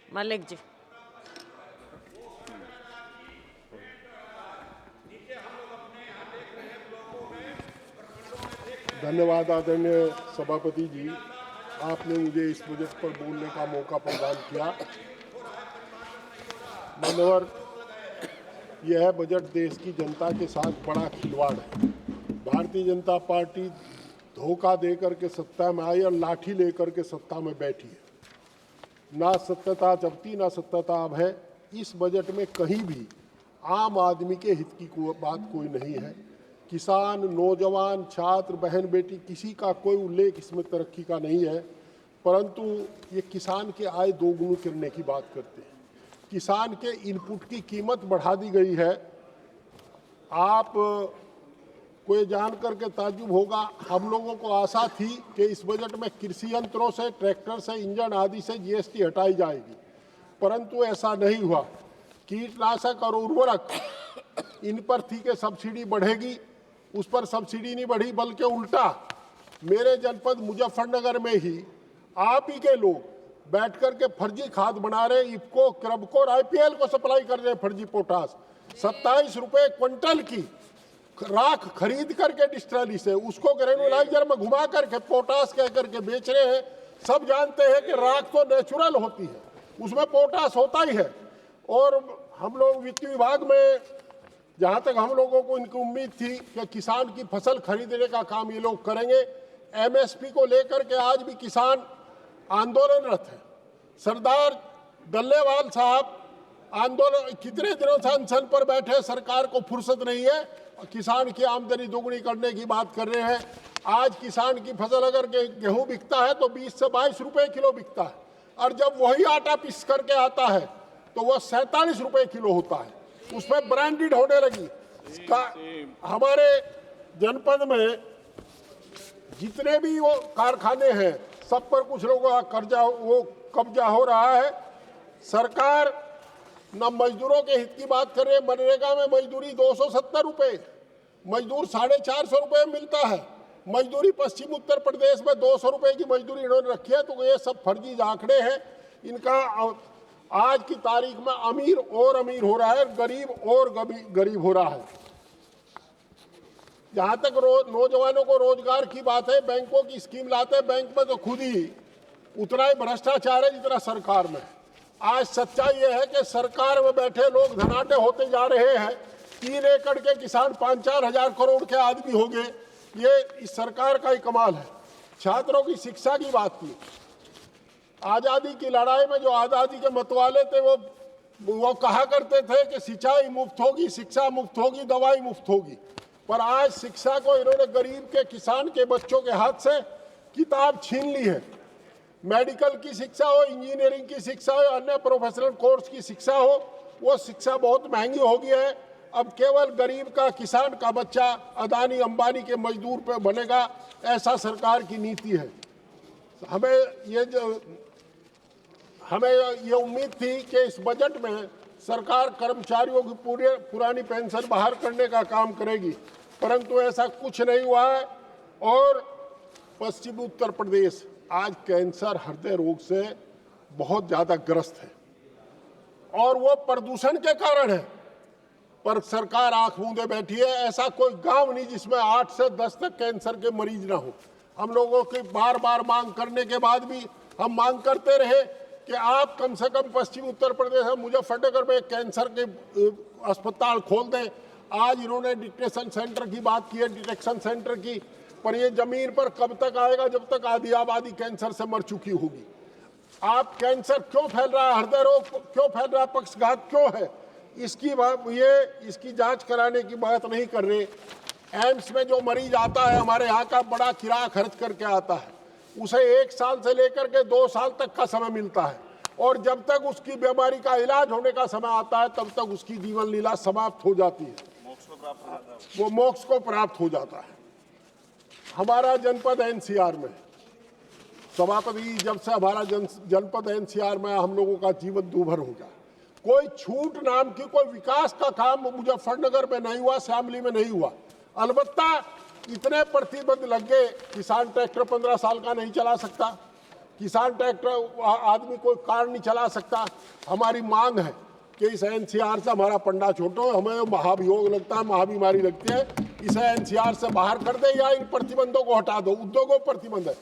मलिक जी। धन्यवाद आदरणीय सभापति जी, आपने मुझे इस बजट पर बोलने का मौका प्रदान किया। मान्यवर, यह बजट देश की जनता के साथ बड़ा खिलवाड़ है। भारतीय जनता पार्टी धोखा देकर के सत्ता में आई और लाठी लेकर के सत्ता में बैठी है। ना सत्यता जबती ना सत्यता अब है। इस बजट में कहीं भी आम आदमी के हित की बात कोई नहीं है। किसान, नौजवान, छात्र, बहन बेटी, किसी का कोई उल्लेख इसमें तरक्की का नहीं है, परंतु ये किसान के आय दोगुनी करने की बात करते हैं। किसान के इनपुट की कीमत बढ़ा दी गई है। आप को ये जान करके ताज्जुब होगा, हम लोगों को आशा थी कि इस बजट में कृषि यंत्रों से, ट्रैक्टर से, इंजन आदि से जीएसटी हटाई जाएगी, परंतु ऐसा नहीं हुआ। कीटनाशक और उर्वरक इन पर थी कि सब्सिडी बढ़ेगी, उस पर सब्सिडी नहीं बढ़ी, बल्कि उल्टा मेरे जनपद मुजफ्फरनगर में ही आप ही के लोग बैठ कर के फर्जी खाद बना रहे, इफको, क्रबको और आईपीएल को सप्लाई कर रहे हैं फर्जी पोटास। 27 रुपए क्विंटल की राख खरीद करके डिस्टिलरी से उसको ग्रेनुलाइजर में घुमा करके पोटास कह करके बेच रहे हैं। सब जानते हैं कि राख तो नेचुरल होती है, उसमें पोटास होता ही है। और हम लोग वित्त विभाग में, जहाँ तक हम लोगों को इनकी उम्मीद थी कि किसान की फसल खरीदने का काम ये लोग करेंगे। एमएसपी को लेकर के आज भी किसान आंदोलनरत है। सरदार डल्लेवाल साहब आंदोलन कितने दिनों से अनशन पर बैठे, सरकार को फुर्सत नहीं है, किसान की आमदनी दोगुनी करने की बात कर रहे हैं। आज किसान की फसल अगर गेहूं बिकता है तो 20 से 22 रुपए किलो बिकता है, और जब वही आटा पीस करके आता है तो वह 47 रुपए किलो होता है, उसमें ब्रांडेड होने लगी। हमारे जनपद में जितने भी वो कारखाने हैं, सब पर कुछ लोगों का कब्जा हो रहा है। सरकार न मजदूरों के हित की बात कर रहे हैं। मनरेगा में मजदूरी 270 रुपए, मजदूर 450 रुपए मिलता है। मजदूरी पश्चिम उत्तर प्रदेश में 200 रुपए की मजदूरी इन्होंने रखी है। तो ये सब फर्जी आंकड़े हैं इनका। आज की तारीख में अमीर और अमीर हो रहा है, गरीब और गरीब हो रहा है। जहां तक नौजवानों को रोजगार की बात है, बैंकों की स्कीम लाते हैं, बैंक में तो खुद ही उतना ही भ्रष्टाचार है जितना सरकार में। आज सच्चाई यह है कि सरकार में बैठे लोग धनाढ्य होते जा रहे हैं। 3 एकड़ के किसान 5-4 हजार करोड़ के आदमी हो गए। ये इस सरकार का ही कमाल है। छात्रों की शिक्षा की बात की, आजादी की लड़ाई में जो आजादी के मतवाले थे वो कहा करते थे कि सिंचाई मुफ्त होगी, शिक्षा मुफ्त होगी, दवाई मुफ्त होगी। पर आज शिक्षा को इन्होंने गरीब के, किसान के बच्चों के हाथ से किताब छीन ली है। मेडिकल की शिक्षा हो, इंजीनियरिंग की शिक्षा हो, अन्य प्रोफेशनल कोर्स की शिक्षा हो, वो शिक्षा बहुत महंगी हो गई है। अब केवल गरीब का, किसान का बच्चा अदानी अंबानी के मजदूर पे बनेगा, ऐसा सरकार की नीति है। हमें ये उम्मीद थी कि इस बजट में सरकार कर्मचारियों की पुरानी पेंशन बहाल करने का काम करेगी, परंतु ऐसा कुछ नहीं हुआ है। और पश्चिमी उत्तर प्रदेश आज कैंसर, हृदय रोग से बहुत ज़्यादा ग्रस्त है, और वो प्रदूषण के कारण है। पर सरकार आंख मूंदे बैठी है। ऐसा कोई गांव नहीं जिसमें 8 से 10 तक कैंसर के मरीज ना हो। हम लोगों की बार बार मांग करने के बाद भी हम मांग करते रहे कि आप कम से कम पश्चिमी उत्तर प्रदेश में मुजफ्फरनगर में कैंसर के अस्पताल खोल दें। आज इन्होंने डिटेक्शन सेंटर की बात की है, डिटेक्शन सेंटर की, पर ये जमीन पर कब तक आएगा जब तक आधी आबादी कैंसर से मर चुकी होगी। आप कैंसर क्यों फैल रहा है, हृदय रोग क्यों फैल रहा है, पक्षघात क्यों है, इसकी जांच कराने की बात नहीं कर रहे। एम्स में जो मरीज आता है हमारे यहाँ का, बड़ा किराया खर्च करके आता है, उसे 1 साल से लेकर के 2 साल तक का समय मिलता है, और जब तक उसकी बीमारी का इलाज होने का समय आता है तब तक उसकी जीवन लीला समाप्त हो जाती है, वो मोक्ष को प्राप्त हो जाता है। हमारा जनपद एनसीआर में, सभापति, जब से हमारा जनपद एनसीआर में, हम लोगों का जीवन दूभर हो गया। कोई छूट नाम की कोई विकास का काम मुजफ्फरनगर में नहीं हुआ, शामली में नहीं हुआ। अलबत्ता इतने प्रतिबंध लग गए, किसान ट्रैक्टर 15 साल का नहीं चला सकता, किसान ट्रैक्टर आदमी कोई कार नहीं चला सकता। हमारी मांग है कि इस एनसीआर से हमारा पंडा छोटो, हमें महाभियोग लगता है, महाबीमारी लगती है, इसे एनसीआर से बाहर कर दे या इन प्रतिबंधों को हटा दो। उद्योगों पर प्रतिबंध है।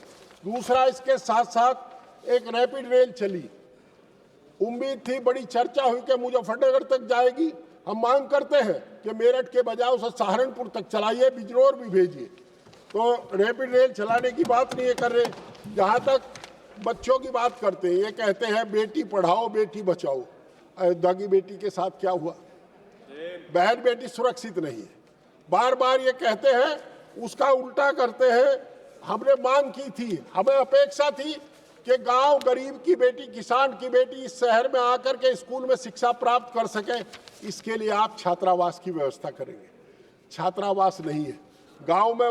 दूसरा, इसके साथ साथ एक रैपिड रेल चली, उम्मीद थी, बड़ी चर्चा हुई कि मुजफ्फरनगर तक जाएगी। हम मांग करते हैं कि मेरठ के बजाय उसे सहारनपुर तक चलाइए, बिजनौर भी भेजिए। तो रैपिड रेल चलाने की बात नहीं कर रहे। जहाँ तक बच्चों की बात करते हैं, ये कहते हैं बेटी पढ़ाओ बेटी बचाओ। अयोध्या की बेटी के साथ क्या हुआ? बहन बेटी सुरक्षित नहीं है। बार बार ये कहते हैं, उसका उल्टा करते हैं। हमने मांग की थी, हमें अपेक्षा थी कि गांव गरीब की बेटी, किसान की बेटी इस शहर में आकर के स्कूल में शिक्षा प्राप्त कर सके। इसके लिए आप छात्रावास की व्यवस्था करेंगे। छात्रावास नहीं है, गांव में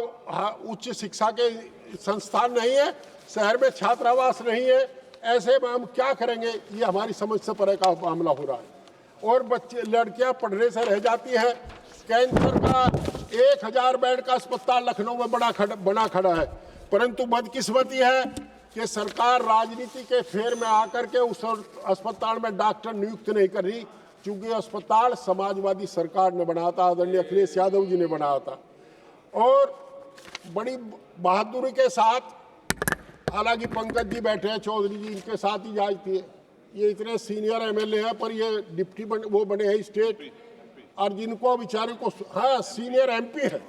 उच्च शिक्षा के संस्थान नहीं है, शहर में छात्रावास नहीं है। ऐसे में हम क्या करेंगे? ये हमारी समझ से परे का मामला हो रहा है। और बच्चे, लड़कियां पढ़ने से रह जाती है। कैंसर का 1000 बेड का अस्पताल लखनऊ में बना खड़ा है, परंतु बदकिस्मती है कि सरकार राजनीति के फेर में आकर के उस अस्पताल में डॉक्टर नियुक्त नहीं कर रही, क्योंकि अस्पताल समाजवादी सरकार ने बनाया था, आदरणीय अखिलेश यादव जी ने बनाया था। और बड़ी बहादुरी के साथ, हालांकि पंकज जी बैठे हैं, चौधरी जी, इनके साथ ही जाती है। ये इतने सीनियर एमएलए हैं, पर ये डिप्टी वो बने हैं स्टेट, और जिनको बेचारे को, हाँ सीनियर एमपी है,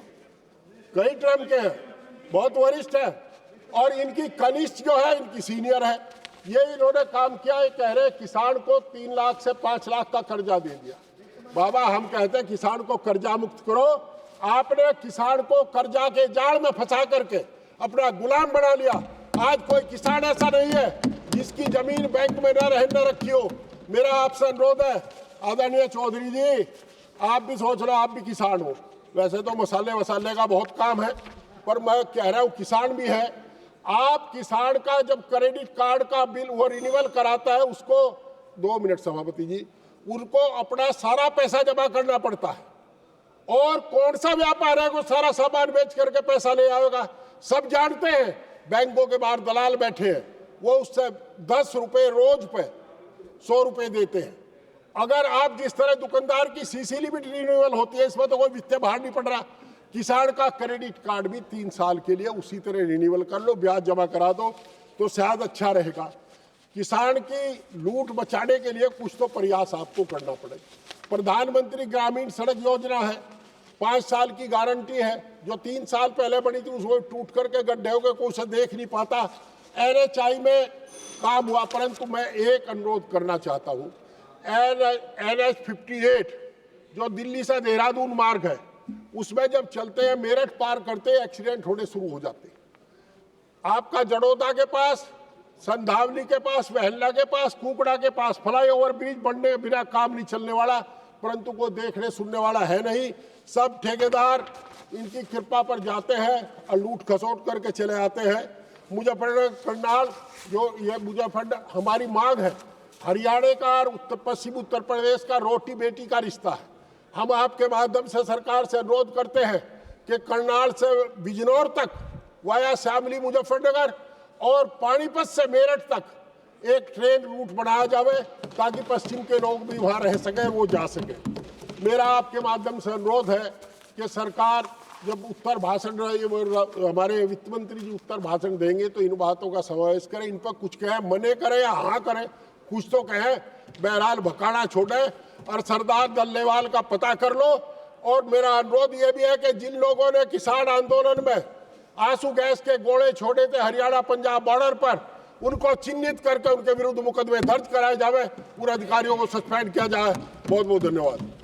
कई टर्म के हैं, बहुत वरिष्ठ है, और इनकी कनिष्ठ जो है इनकी सीनियर है। ये इन्होंने काम किया। ये कह रहे किसान को 3 लाख से 5 लाख का कर्जा दे दिया। बाबा, हम कहते हैं किसान को कर्जा मुक्त करो। आपने किसान को कर्जा के जाल में फंसा करके अपना गुलाम बना लिया। आज कोई किसान ऐसा नहीं है जिसकी जमीन बैंक में न रखी हो। मेरा आपसे अनुरोध है, आदरणीय चौधरी जी, आप भी सोच लो, आप भी किसान हो। वैसे तो मसाले का बहुत काम है, पर मैं कह रहा हूँ किसान भी है। आप किसान का जब क्रेडिट कार्ड का बिल वो रिन्यूअल कराता है, उसको 2 मिनट सभापति जी, उनको अपना सारा पैसा जमा करना पड़ता है। और कौन सा व्यापार है वो सारा सामान बेच करके पैसा ले आएगा? सब जानते हैं। बैंकों के बाहर दलाल बैठे हैं, वो उससे 10 रुपए रोज पे 100 रुपए देते हैं। अगर आप जिस तरह दुकानदार की सीसी लिमिट रिन्यूअल होती है, इसमें तो कोई वित्तीय बाहर नहीं पड़ रहा। किसान का क्रेडिट कार्ड भी 3 साल के लिए उसी तरह रिन्यूअल कर लो, ब्याज जमा करा दो, तो शायद अच्छा रहेगा। किसान की लूट बचाने के लिए कुछ तो प्रयास आपको करना पड़ेगा। प्रधानमंत्री ग्रामीण सड़क योजना है, 5 साल की गारंटी है। जो 3 साल पहले बनी थी उसको टूट करके गड्ढे हो गए, कोई उसे देख नहीं पाता। NHI में काम हुआ, परंतु मैं एक अनुरोध करना चाहता हूँ। NH 58 जो दिल्ली से देहरादून मार्ग है, उसमें जब चलते हैं, मेरठ पार करते हैं, एक्सीडेंट होने शुरू हो जाते हैं। आपका जड़ोदा के पास, संधावली के पास, वहल्ला के पास, कुकड़ा के पास फ्लाईओवर ब्रिज बनने बिना काम नहीं चलने वाला, परंतु कोई देखने सुनने वाला है नहीं। सब ठेकेदार इनकी कृपा पर जाते हैं और लूट खसोट करके चले आते हैं। मुजफ्फरनगर करनाल, जो ये मुजफ्फरनगर, हमारी मांग है, हरियाणा का और पश्चिम उत्तर प्रदेश का रोटी बेटी का रिश्ता है। हम आपके माध्यम से सरकार से अनुरोध करते हैं कि करनाल से बिजनौर तक वाया शामली मुजफ्फरनगर और पानीपत से मेरठ तक एक ट्रेन रूट बनाया जाए, ताकि पश्चिम के लोग भी वहाँ रह सकें, वो जा सकें। मेरा आपके माध्यम से अनुरोध है कि सरकार जब उत्तर भाषण, हमारे वित्त मंत्री जी उत्तर भाषण देंगे, तो इन बातों का समावेश करें। इन पर कुछ कहें, मने करें या हाँ करें, कुछ तो कहें। बहरहाल भकाना छोड़े और सरदार दल्लेवाल का पता कर लो। और मेरा अनुरोध ये भी है कि जिन लोगों ने किसान आंदोलन में आंसू गैस के गोले छोड़े थे हरियाणा पंजाब बॉर्डर पर, उनको चिन्हित करके उनके विरुद्ध मुकदमे दर्ज कराए जाए, पूरे अधिकारियों को सस्पेंड किया जाए। बहुत बहुत धन्यवाद।